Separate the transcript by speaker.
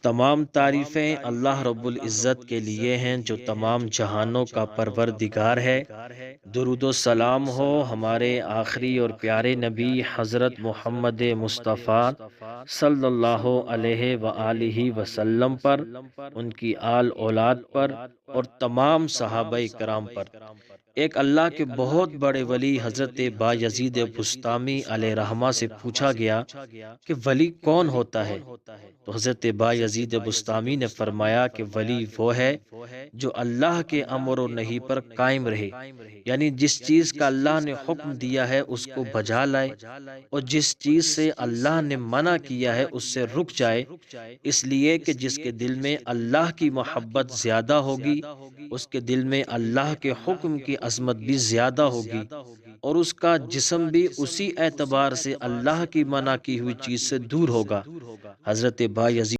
Speaker 1: تمام تعریفیں اللہ رب العزت کے لیے ہیں جو تمام جہانوں کا پروردگار ہے۔ درود و سلام ہو ہمارے آخری اور پیارے نبی حضرت محمد مصطفیٰ صلی اللہ علیہ وآلہ وسلم پر، ان کی آل اولاد پر اور تمام صحابہ کرام پر۔ ایک اللہ کے بہت بڑے ولی حضرت بایزید بسطامی علیہ رحمہ سے پوچھا گیا کہ ولی کون ہوتا ہے؟ تو حضرت بایزید بسطامی نے فرمایا کہ ولی وہ ہے جو اللہ کے امر و نہی پر قائم رہے، یعنی جس چیز کا اللہ نے حکم دیا ہے اس کو بجا لائے، اور جس چیز سے اللہ نے منع کیا ہے اس سے رک جائے، اس لیے کہ جس کے دل میں اللہ کی محبت زیادہ ہوگی اس کے دل میں اللہ کے حکم کی عظمت بھی زیادہ ہوگی، اور اس کا جسم بھی اسی اعتبار سے اللہ کی منع کی ہوئی چیز سے دور ہوگا۔ حضرت بایزید